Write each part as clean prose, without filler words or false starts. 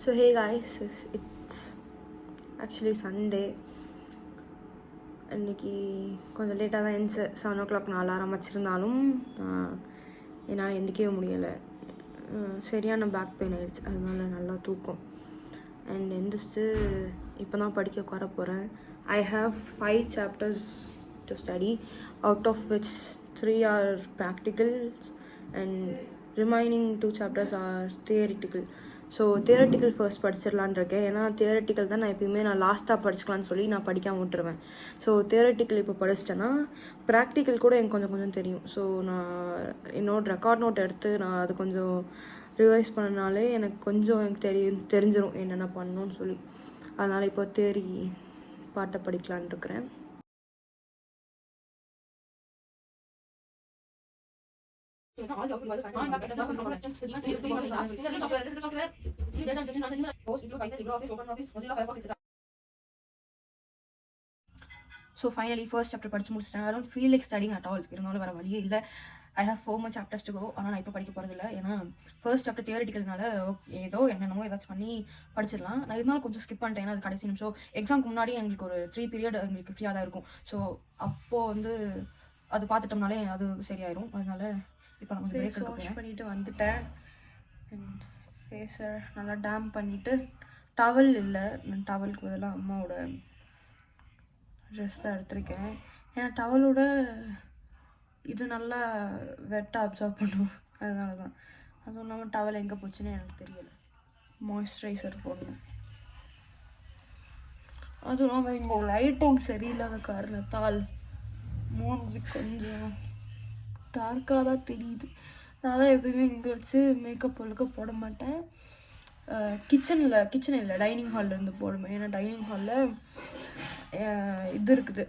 So hey guys, it's actually Sunday. இன்றைக்கி கொஞ்சம் லேட்டாக தான் எழுந்துச்சு. 7 o'clock நான் அலாரம் வச்சுருந்தாலும் என்னால் எந்திக்கவே முடியலை. சரியான பேக் பெயின் ஆகிடுச்சு. அதனால நல்லா தூக்கம். அண்ட் எந்திரிச்சு இப்போ தான் படிக்க உட்கார போகிறேன். I have 5 chapters to study, out of which 3 are practicals and remaining 2 chapters are theoretical. So theoretical first படிச்சிடலான் இருக்கேன். ஏன்னா தியரட்டிக்கல் தான் நான் எப்பயுமே லாஸ்ட்டாக படிச்சுக்கலான்னு சொல்லி நான் படிக்காமல் விட்டுருவேன். ஸோ தியரட்டிக்கல் இப்போ படிச்சிட்டேன்னா ப்ராக்டிக்கல் கூட எனக்கு கொஞ்சம் தெரியும். ஸோ நான் என்னோட ரெக்கார்ட் நோட் எடுத்து நான் அது கொஞ்சம் ரிவைஸ் பண்ணனாலே எனக்கு கொஞ்சம் எனக்கு தெரிஞ்சிடும் என்னென்ன பண்ணணும்னு சொல்லி. அதனால் இப்போ தியரி பாட்டை படிக்கலான் இருக்கிறேன். ஸோ ஃபைனலி ஃபர்ஸ்ட் சாப்டர் படிச்சு முடிச்சிட்டேன். I don't feel like studying at all. இருந்தாலும் வர வழியே இல்லை. I have 4 more chapters to go. ஆனால் நான் இப்போ படிக்க போகிறது இல்லை. ஏன்னா ஃபர்ஸ்ட் சாப்டர் தியரிட்டிக்கல்னால ஏதோ என்னென்னமோ ஏதாச்சும் பண்ணி படிச்சிடலாம். நான் இருந்தாலும் கொஞ்சம் ஸ்கிப் பண்ணிட்டேன். ஏன்னா அது கடைசி நிமிஷம் எக்ஸாமுக்கு முன்னாடி எங்களுக்கு ஒரு 3 period எங்களுக்கு ஃப்ரீயாக தான் இருக்கும். ஸோ அப்போது அது பார்த்துட்டோம்னாலே அது சரியாயிரும். அதனால இப்போ நான் கொஞ்சம் பிரேக் எடுக்க வாஷ் பண்ணிவிட்டு வந்துட்டேன். அண்ட் ஃபேஸை நல்லா டேம் பண்ணிவிட்டு டவல் இல்லை, நான் டவலுக்கு பதிலாக அம்மாவோட ட்ரெஸ்ஸை எடுத்திருக்கேன். ஏன்னா டவலோட இது நல்லா வெட்டாக அப்சர்வ் பண்ணும். அதனால தான். அதுவும் இல்லாமல் டவல் எங்கே போச்சுன்னு எனக்கு தெரியலை. மாய்ஸ்சரைசர் போடணும். அதுவும் இல்லாமல் இங்கே லைட்டும் சரியில்லாத காரணத்தால் மூணு கொஞ்சம் டார்க்காக தான் தெரியுது. நான் தான் எப்பயுமே இங்கே வச்சு மேக்கப் போட மாட்டேன். கிச்சன் இல்லை டைனிங் ஹாலில் இருந்து போடுவேன். ஏன்னா டைனிங் ஹாலில் இது இருக்குது,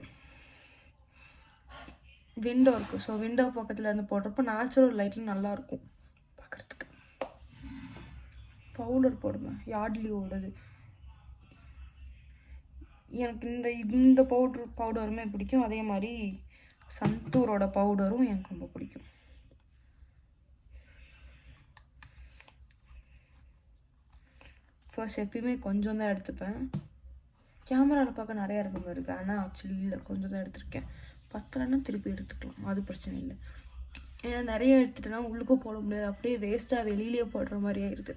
விண்டோ இருக்குது. ஸோ விண்டோ பக்கத்தில் இருந்து போடுறப்போ நேச்சுரல் லைட்டில் நல்லாயிருக்கும் பார்க்குறதுக்கு. பவுடர் போடுவேன், யார்ட்லியோடது. எனக்கு இந்த பவுடருமே பிடிக்கும். அதே மாதிரி சந்தூரோட பவுடரும் எனக்கு ரொம்ப பிடிக்கும். ஃபர்ஸ்ட் எப்பயுமே கொஞ்சம் தான் எடுத்துப்பேன். கேமராவில் பார்க்க நிறையா இருக்க மாதிரி இருக்குது. ஆனால் ஆக்சுவலி இல்லை, கொஞ்சம் தான் எடுத்திருக்கேன். பத்தலைன்னா திருப்பி எடுத்துக்கலாம், அது பிரச்சனை இல்லை. ஏன்னா நிறைய எடுத்துட்டேன்னா உள்ளுக்கும் போட முடியாது, அப்படியே வேஸ்ட்டாக வெளியிலேயே போடுற மாதிரி ஆயிடுது.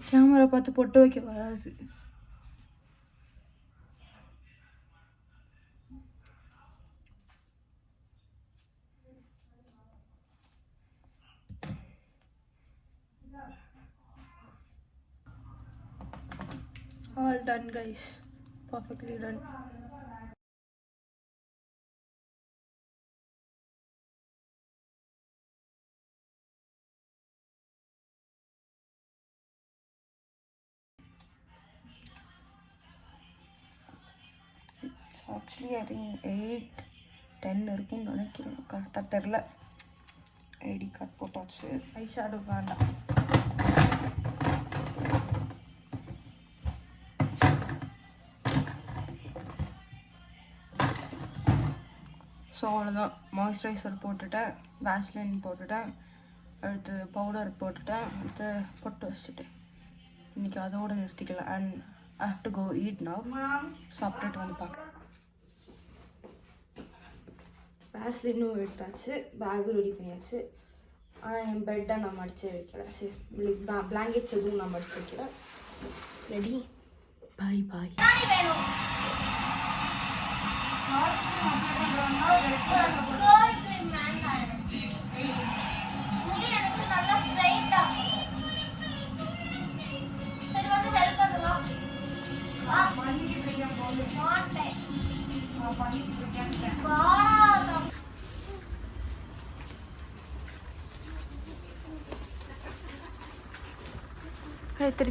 கேமரா பார்த்து பொட்டு வைக்க வராது. All done guys, perfectly done. It's actually I think 8-10 இருக்கும்னு நினைக்கிறேன், கரெக்டாக தெரில. ஐடி கார்டு போட்டாச்சு. ஐ ஷேடோ வேண்டாம். ஸோ அவ்வளோதான். மாய்ஸ்சரைசர் போட்டுட்டேன், வேஸ்லின் போட்டுட்டேன், அடுத்து பவுடர் போட்டுட்டேன், அடுத்து பொட்டு வச்சுட்டேன். இன்றைக்கி அதோடு நிறுத்திக்கலாம். And I have to go eat now. சாப்பிட்டுட்டு வந்து பார்க்குறேன். வேஸ்லினும் எடுத்தாச்சு, பேக்கும் ரெடி பண்ணியாச்சு. ஆனால் என் பெட்டை நான் மடித்து வைக்கிறேன். சரி, பிளாங்கெட்ஸ் எதுவும் நான் மடித்து வைக்கிறேன். ரெடி, பாய் பாய்.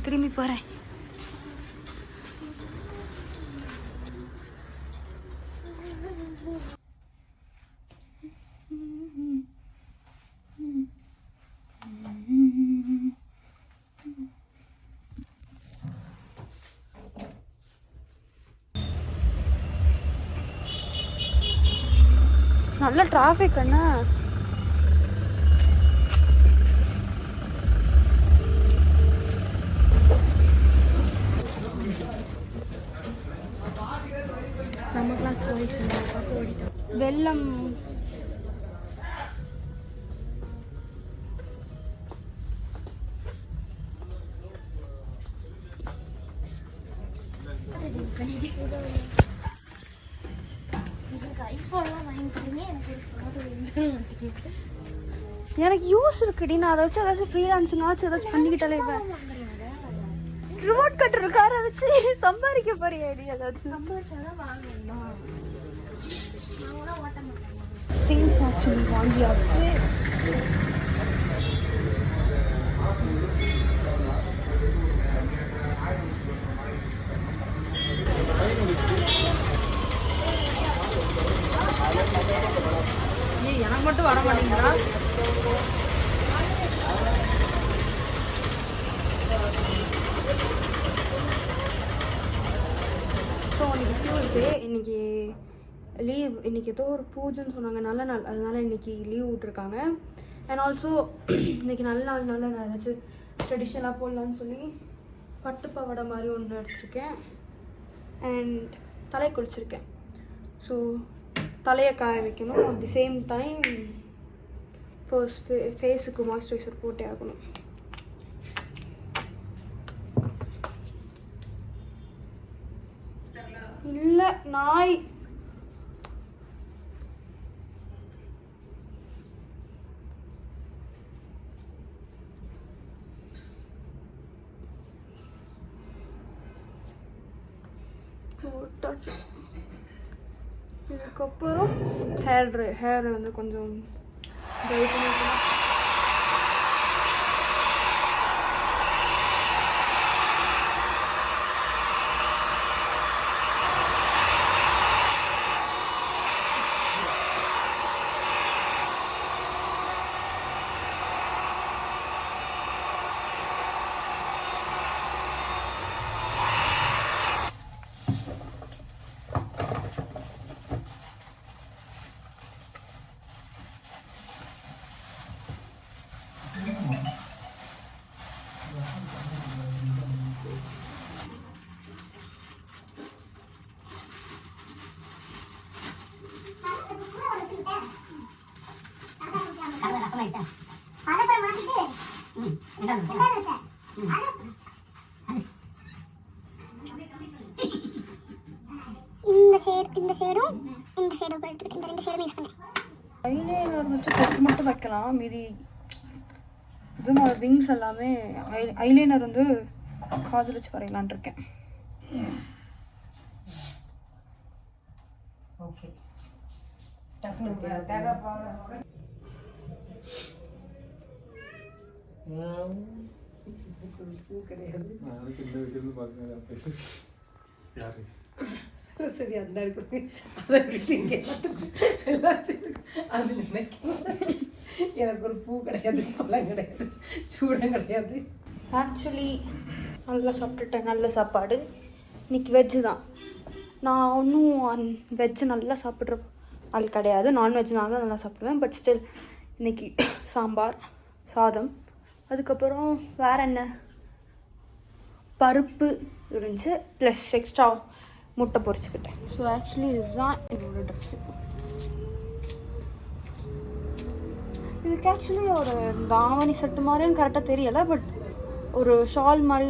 திரும்பி போகிறேன். நல்ல டிராஃபிக் என்ன. நம்ம கிளாஸ் பாய்ஸ் ஓடிட்டோம். வெள்ளம் எனக்கு யூஸ் இருக்குடி. நான் அதை வச்சு ஏதாச்சும் ஃப்ரீலான்ஸிங்காச்சும் ஏதாச்சும் பண்ணிக்கிட்டாலே ரிமோட் கட்டுற காரை வச்சு சம்பாதிக்க போறியாடி? ஏதாச்சும் திங்ஸ் ஆக்சுவலி வாங்கியாச்சு. எனக்கு மட்டும் வர மாட்டேங்கிறா. ஸோ இன்னைக்கு டியூஸ்டே, இன்னைக்கு லீவ். இன்றைக்கி ஏதோ ஒரு பூஜைன்னு சொன்னாங்க, நல்ல நாள், அதனால இன்றைக்கி லீவ் விட்ருக்காங்க. அண்ட் ஆல்சோ இன்றைக்கி நல்ல நாள்னால நான் ஏதாச்சும் ட்ரெடிஷ்னலாக போடலான்னு சொல்லி பட்டு பாவாடை மாதிரி ஒன்று எடுத்துருக்கேன். அண்ட் தலை குளிச்சிருக்கேன். ஸோ தலையை காய வைக்கணும். அட் தி சேம் டைம் ஃபேஸுக்கு மாய்ஸ்சரைசர் போட்டே ஆகணும். இல்லை நாய் போட்டாச்சு. இதுக்கப்புறம் ஹேர் வந்து கொஞ்சம் ட்ரை பண்ணிக்கலாம். இந்த ஷேடும் இந்த ஷேடும் எடுத்துக்கிட்டு இந்த ரெண்டு ஷேடும் யூஸ் பண்ணேன். ஐலைனர் வச்சு கட் மட்டும் வைக்கலாம். மீதி இதுமா விங்ஸ் எல்லாமே ஐலைனர் வந்து காஜல் வச்சு வரையலான் இருக்கேன். ஓகே பூ கிடையாது. சரி அந்த இருக்குது அதை விட்டு இங்கே எல்லாத்துக்கும் அது நினைக்கும். எனக்கு ஒரு பூ கிடையாது, பழம் கிடையாது, சூடம் கிடையாது. ஆக்சுவலி நல்லா சாப்பிட்டுட்டேன். நல்ல சாப்பாடு. இன்னைக்கு வெஜ்ஜு தான். நான் ஒன்றும் வெஜ்ஜு நல்லா சாப்பிட்ற ஆள் கிடையாது. நான்வெஜ் நான் தான் நல்லா சாப்பிடுவேன். பட் ஸ்டில் இன்னைக்கு சாம்பார் சாதம், அதுக்கப்புறம் வேறு என்ன பருப்பு இருந்துச்சு, ப்ளஸ் எக்ஸ்ட்ரா முட்டை பொரிச்சுக்கிட்டேன். ஸோ ஆக்சுவலி இதுதான் என்னோடய ட்ரெஸ்ஸு. இதுக்கு ஆக்சுவலி ஒரு தாவணி செட்டு மாதிரின்னு கரெக்டாக தெரியலை. பட் ஒரு ஷால் மாதிரி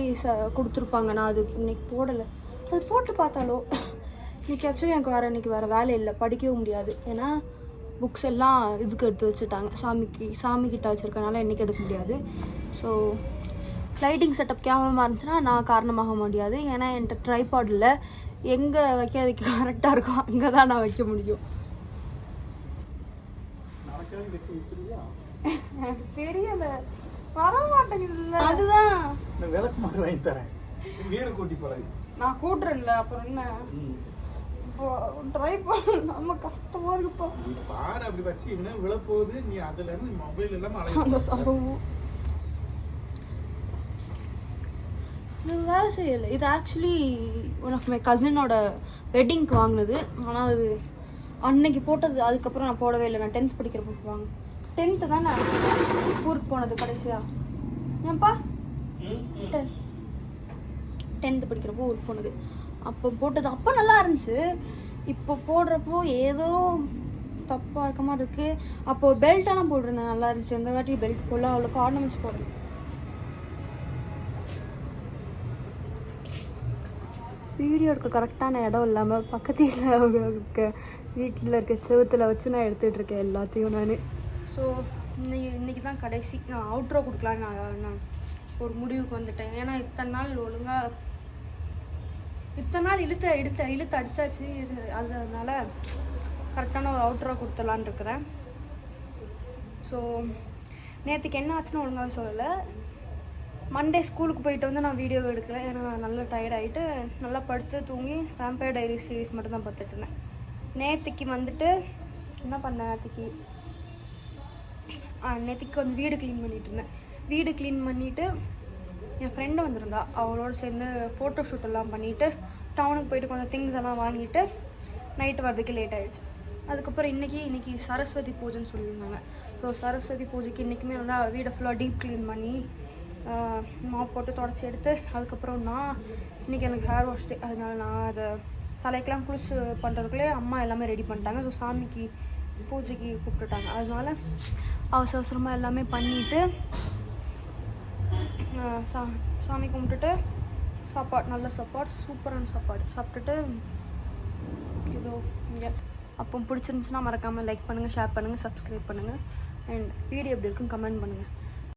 கொடுத்துருப்பாங்க. நான் அது இன்னைக்கு போடலை. அது போட்டு பார்த்தாலோ இன்றைக்கி ஆக்சுவலி எனக்கு இன்றைக்கி வேறு வேலை இல்லை, படிக்கவும் முடியாது. ஏன்னா புக்ஸ் எல்லாம் இதுக்கு எடுத்து வச்சுட்டாங்க, சாமிக்கிட்ட வச்சுருக்கனால இன்றைக்கி எடுக்க முடியாது. ஸோ லைட்டிங் செட்டப் கேமரமாக இருந்துச்சுன்னா நான் காரணமாக முடியாது. ஏன்னா என்கிட்ட ட்ரைபாட் இல்லை. எங்கே வைக்கிறதுக்கு கரெக்டாக இருக்கும் அங்கே தான் நான் வைக்க முடியும். எனக்கு தெரியல, வர மாட்டேங்குது. அதுதான் விளக்கு மாதிரி வாங்கி தரேன். வீடு கூட்டி பழகு. நான் கூட்டுறேன்ல, அப்புறம் என்ன ட்ரை பண்ண நம்ம கஷ்டமா இருக்குப்பா. பாரு அப்படி வச்சு இன்னும் விழப்போகுது. நீ அதுல இருந்து மொபைல் எல்லாம் அந்த சம்பவம் இது வேலை செய்யலை. இது ஆக்சுவலி ஒன் ஆஃப் மை கசினோட வெட்டிங்க்கு வாங்கினது. ஆனால் அது அன்னைக்கு போட்டது, அதுக்கப்புறம் நான் போடவே இல்லை. நான் 10th படிக்கிறப்போ போவாங்க. 10th தான் நான் ஊருக்கு போனது கடைசியா. ஏன்ப்பா 10th படிக்கிறப்போ ஊருக்கு போனது. அப்போ போட்டது அப்போ நல்லா இருந்துச்சு. இப்போ போடுறப்போ ஏதோ தப்பாக இருக்க மாதிரி இருக்கு. அப்போ பெல்ட்டெல்லாம் போட்டிருந்தேன், நல்லா இருந்துச்சு. இந்த வாட்டி பெல்ட் போடல, அவ்வளோக்கு ஆர்னமெண்ட்ஸ் போடுறேன். வீடியோ எடுக்க கரெக்டான இடம் இல்லாமல் பக்கத்தில் வீட்டில் இருக்க செவத்தில் வச்சு நான் எடுத்துகிட்டு இருக்கேன் எல்லாத்தையும் நான். ஸோ இன்னைக்கு தான் கடைசி நான் அவுட்ரோ கொடுக்கலான்னு நான் ஒரு முடிவுக்கு வந்துட்டேன். ஏன்னா இத்தனை நாள் இழுத்து அடிச்சாச்சு. அதனால கரெக்டான ஒரு அவுட்ரோ கொடுத்துடலான்னு இருக்கிறேன். ஸோ நேற்றுக்கு என்ன ஆச்சுன்னு ஒழுங்காக சொல்லலை. மண்டே ஸ்கூலுக்கு போயிட்டு வந்து நான் வீடியோ எடுக்கல. ஏன்னா நான் நல்லா டயர்ட் ஆகிட்டு நல்லா படுத்து தூங்கி வேம்பயர் டைரிஸ் சீரிஸ் மட்டும் தான் பார்த்துட்டு இருந்தேன். நேற்றுக்கு வந்துட்டு என்ன பண்ணேன், நேற்றுக்கு வந்து வீடு க்ளீன் பண்ணிகிட்டு இருந்தேன். வீடு க்ளீன் பண்ணிவிட்டு என் ஃப்ரெண்டு வந்திருந்தா, அவளோட சேர்ந்து ஃபோட்டோ ஷூட் எல்லாம் பண்ணிவிட்டு டவுனுக்கு போயிட்டு கொஞ்சம் திங்ஸ் எல்லாம் வாங்கிட்டு நைட்டு வரதுக்கு லேட் ஆகிடுச்சு. அதுக்கப்புறம் இன்றைக்கி சரஸ்வதி பூஜைன்னு சொல்லியிருந்தாங்க. ஸோ சரஸ்வதி பூஜைக்கு இன்றைக்குமே நல்லா வீடை ஃபுல்லாக டீப் க்ளீன் பண்ணி மாப் போட்டு தொடச்சி எடுத்து, அதுக்கப்புறம் நான் இன்றைக்கி எனக்கு ஹேர் வாஷ் டே, அதனால நான் அதை தலைக்கெலாம் குளிச்சு பண்ணுறதுக்குள்ளே அம்மா எல்லாமே ரெடி பண்ணிட்டாங்க. ஸோ சாமிக்கு பூஜைக்கு கூப்பிட்டுட்டாங்க. அதனால அவசரமாக எல்லாமே பண்ணிவிட்டு சாமி கும்பிட்டுட்டு சாப்பாடு, நல்ல சாப்பாடு, சூப்பரான சாப்பாடு சாப்பிட்டுட்டு ஏதோ இங்கே. அப்போ பிடிச்சிருந்துச்சுன்னா மறக்காமல் லைக் பண்ணுங்கள், ஷேர் பண்ணுங்கள், சப்ஸ்கிரைப் பண்ணுங்கள். அண்ட் வீடியோ எப்படி இருக்குன்னு கமெண்ட் பண்ணுங்கள்.